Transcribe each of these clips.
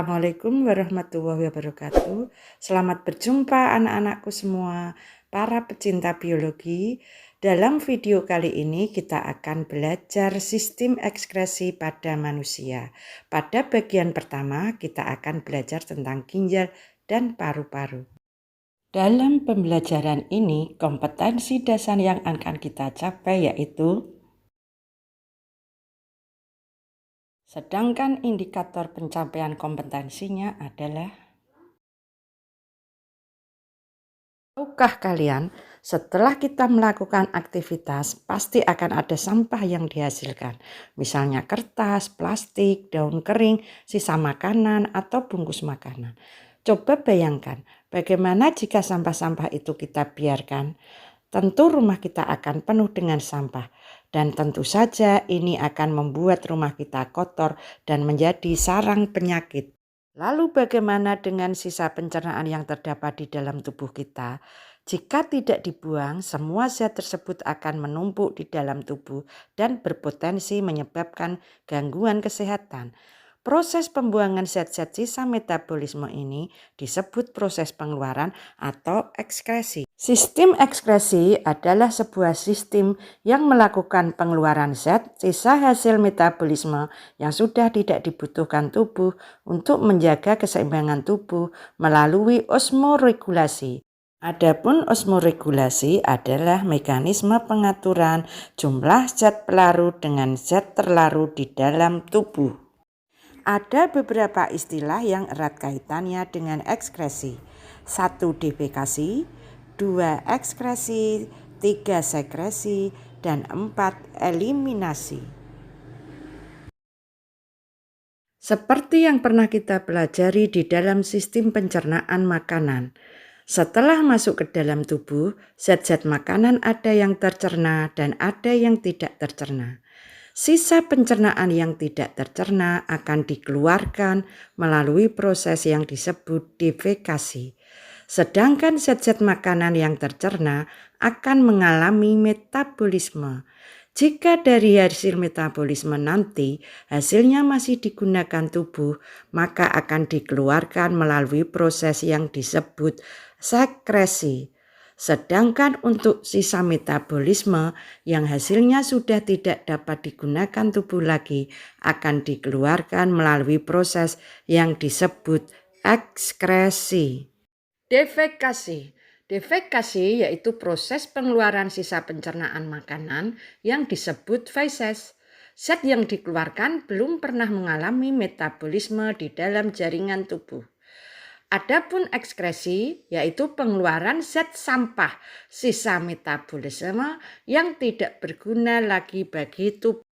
Assalamualaikum warahmatullahi wabarakatuh. Selamat berjumpa anak-anakku semua, para pecinta biologi. Dalam video kali ini kita akan belajar sistem ekskresi pada manusia. Pada bagian pertama kita akan belajar tentang ginjal dan paru-paru. Dalam pembelajaran ini, kompetensi dasar yang akan kita capai yaitu sedangkan indikator pencapaian kompetensinya adalah tahukah kalian, setelah kita melakukan aktivitas, pasti akan ada sampah yang dihasilkan. Misalnya kertas, plastik, daun kering, sisa makanan, atau bungkus makanan. Coba bayangkan, bagaimana jika sampah-sampah itu kita biarkan? Tentu rumah kita akan penuh dengan sampah. Dan tentu saja ini akan membuat rumah kita kotor dan menjadi sarang penyakit. Lalu bagaimana dengan sisa pencernaan yang terdapat di dalam tubuh kita? Jika tidak dibuang, semua zat tersebut akan menumpuk di dalam tubuh dan berpotensi menyebabkan gangguan kesehatan. Proses pembuangan zat-zat sisa metabolisme ini disebut proses pengeluaran atau ekskresi. Sistem ekskresi adalah sebuah sistem yang melakukan pengeluaran zat sisa hasil metabolisme yang sudah tidak dibutuhkan tubuh untuk menjaga keseimbangan tubuh melalui osmoregulasi. Adapun osmoregulasi adalah mekanisme pengaturan jumlah zat pelarut dengan zat terlarut di dalam tubuh. Ada beberapa istilah yang erat kaitannya dengan ekskresi. 1. Defekasi, 2. Ekskresi, 3. Sekresi, dan 4. Eliminasi. Seperti yang pernah kita pelajari di dalam sistem pencernaan makanan, setelah masuk ke dalam tubuh, zat-zat makanan ada yang tercerna dan ada yang tidak tercerna. Sisa pencernaan yang tidak tercerna akan dikeluarkan melalui proses yang disebut defekasi. Sedangkan zat-zat makanan yang tercerna akan mengalami metabolisme. Jika dari hasil metabolisme nanti hasilnya masih digunakan tubuh, maka akan dikeluarkan melalui proses yang disebut sekresi. Sedangkan untuk sisa metabolisme yang hasilnya sudah tidak dapat digunakan tubuh lagi akan dikeluarkan melalui proses yang disebut ekskresi. Defekasi. Defekasi yaitu proses pengeluaran sisa pencernaan makanan yang disebut feses. Zat yang dikeluarkan belum pernah mengalami metabolisme di dalam jaringan tubuh. Adapun ekskresi yaitu pengeluaran zat sampah sisa metabolisme yang tidak berguna lagi bagi tubuh.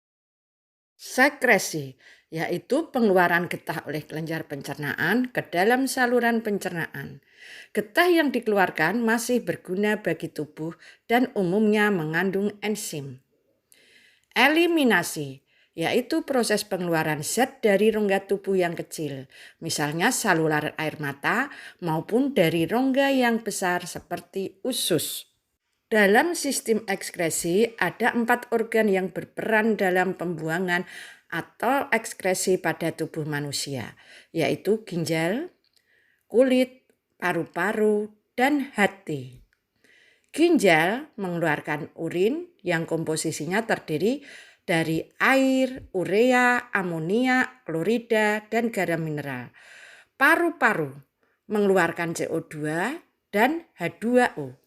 Sekresi yaitu pengeluaran getah oleh kelenjar pencernaan ke dalam saluran pencernaan. Getah yang dikeluarkan masih berguna bagi tubuh dan umumnya mengandung enzim. Eliminasi yaitu proses pengeluaran zat dari rongga tubuh yang kecil, misalnya saluran air mata maupun dari rongga yang besar seperti usus. Dalam sistem ekskresi ada 4 organ yang berperan dalam pembuangan atau ekskresi pada tubuh manusia, yaitu ginjal, kulit, paru-paru, dan hati. Ginjal mengeluarkan urin yang komposisinya terdiri dari air, urea, amonia, klorida, dan garam mineral. Paru-paru mengeluarkan CO2 dan H2O.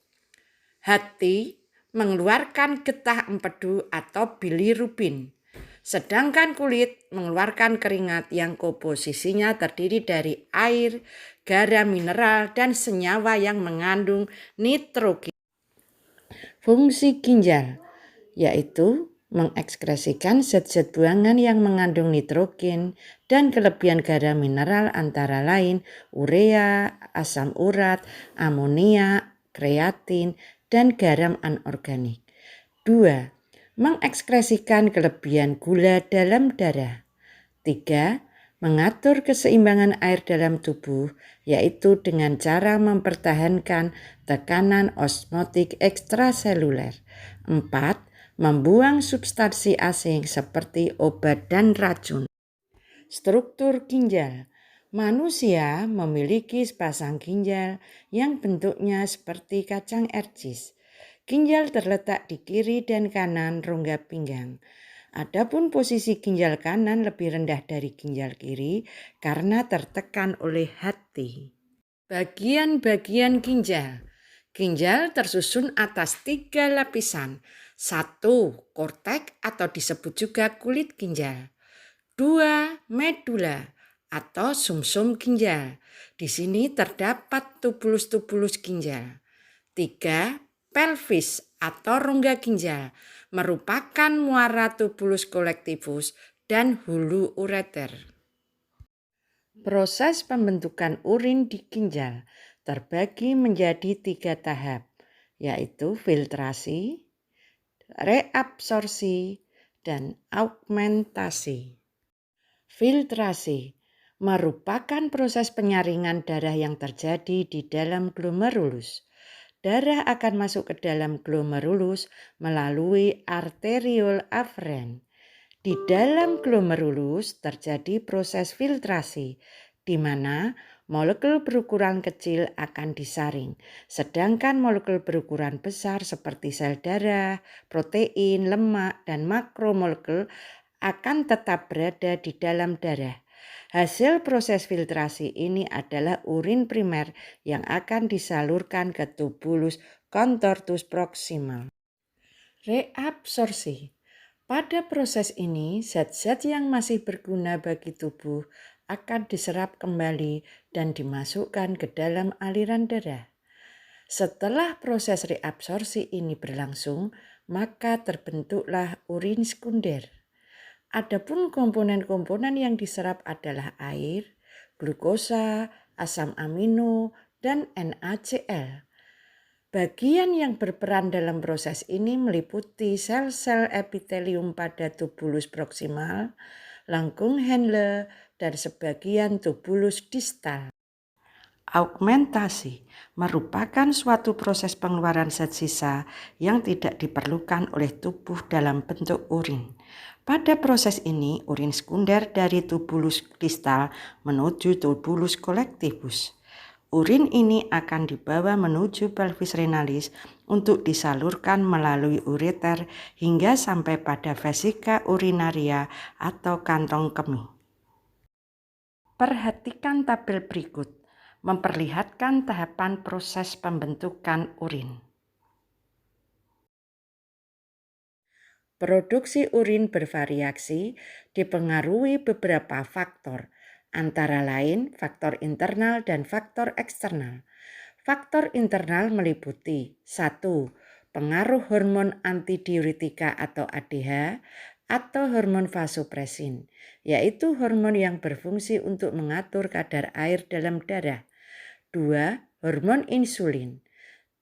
Hati mengeluarkan getah empedu atau bilirubin. Sedangkan kulit mengeluarkan keringat yang komposisinya terdiri dari air, garam mineral, dan senyawa yang mengandung nitrogen. Fungsi ginjal yaitu mengekskresikan zat-zat buangan yang mengandung nitrogen dan kelebihan garam mineral antara lain urea, asam urat, amonia, kreatin, dan garam anorganik. 2. Mengekskresikan kelebihan gula dalam darah. 3. Mengatur keseimbangan air dalam tubuh, yaitu dengan cara mempertahankan tekanan osmotik ekstraseluler. 4. Membuang substansi asing seperti obat dan racun. Struktur ginjal. Manusia memiliki sepasang ginjal yang bentuknya seperti kacang ercis. Ginjal terletak di kiri dan kanan rongga pinggang. Adapun posisi ginjal kanan lebih rendah dari ginjal kiri karena tertekan oleh hati. Bagian-bagian ginjal. Ginjal tersusun atas 3 lapisan. 1. Kortek atau disebut juga kulit ginjal. 2. Medula atau sumsum ginjal. Di sini terdapat tubulus-tubulus ginjal. 3. Pelvis atau rongga ginjal merupakan muara tubulus kolektivus dan hulu ureter. Proses pembentukan urin di ginjal terbagi menjadi 3 tahap, yaitu filtrasi, reabsorpsi, dan augmentasi. Filtrasi merupakan proses penyaringan darah yang terjadi di dalam glomerulus. Darah akan masuk ke dalam glomerulus melalui arteriole aferen. Di dalam glomerulus terjadi proses filtrasi, di mana molekul berukuran kecil akan disaring, sedangkan molekul berukuran besar seperti sel darah, protein, lemak, dan makromolekul akan tetap berada di dalam darah. Hasil proses filtrasi ini adalah urin primer yang akan disalurkan ke tubulus contortus proximal. Reabsorpsi. Pada proses ini, zat-zat yang masih berguna bagi tubuh akan diserap kembali dan dimasukkan ke dalam aliran darah. Setelah proses reabsorpsi ini berlangsung, maka terbentuklah urin sekunder. Adapun komponen-komponen yang diserap adalah air, glukosa, asam amino, dan NaCl. Bagian yang berperan dalam proses ini meliputi sel-sel epitelium pada tubulus proksimal, langkung Henle, dan sebagian tubulus distal. Augmentasi merupakan suatu proses pengeluaran zat sisa yang tidak diperlukan oleh tubuh dalam bentuk urin. Pada proses ini, urin sekunder dari tubulus distal menuju tubulus kolektivus. Urin ini akan dibawa menuju pelvis renalis untuk disalurkan melalui ureter hingga sampai pada vesika urinaria atau kantong kemih. Perhatikan tabel berikut, memperlihatkan tahapan proses pembentukan urin. Produksi urin bervariasi dipengaruhi beberapa faktor, antara lain faktor internal dan faktor eksternal. Faktor internal meliputi 1. Pengaruh hormon antidiuretika atau ADH atau hormon vasopresin, yaitu hormon yang berfungsi untuk mengatur kadar air dalam darah. 2. Hormon insulin.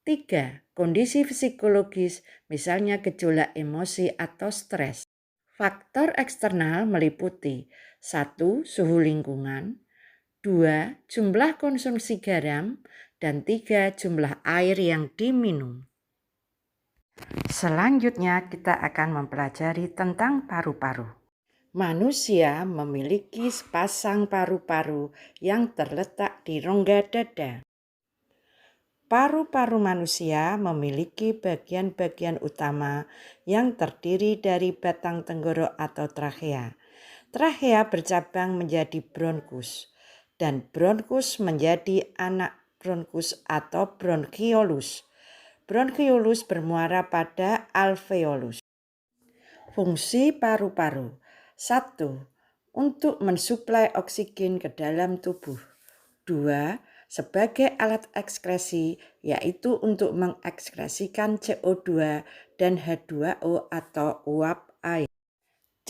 3. Kondisi psikologis, misalnya gejolak emosi atau stres. Faktor eksternal meliputi 1. Suhu lingkungan, 2. Jumlah konsumsi garam, dan 3. Jumlah air yang diminum. Selanjutnya kita akan mempelajari tentang paru-paru. Manusia memiliki sepasang paru-paru yang terletak di rongga dada. Paru-paru manusia memiliki bagian-bagian utama yang terdiri dari batang tenggorok atau trachea. Trachea bercabang menjadi bronkus dan bronkus menjadi anak bronkus atau bronchiolus. Bronchiolus bermuara pada alveolus. Fungsi paru-paru. 1. Untuk mensuplai oksigen ke dalam tubuh. 2. Sebagai alat ekskresi, yaitu untuk mengekskresikan CO2 dan H2O atau uap air.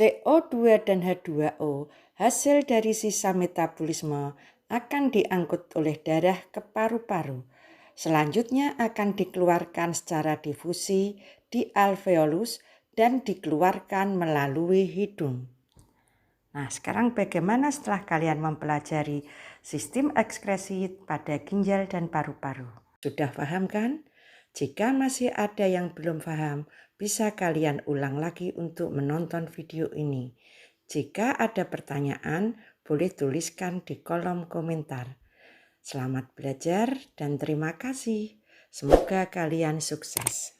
CO2 dan H2O hasil dari sisa metabolisme akan diangkut oleh darah ke paru-paru. Selanjutnya akan dikeluarkan secara difusi di alveolus dan dikeluarkan melalui hidung. Nah, sekarang bagaimana setelah kalian mempelajari sistem ekskresi pada ginjal dan paru-paru? Sudah paham kan? Jika masih ada yang belum paham, bisa kalian ulang lagi untuk menonton video ini. Jika ada pertanyaan, boleh tuliskan di kolom komentar. Selamat belajar dan terima kasih. Semoga kalian sukses.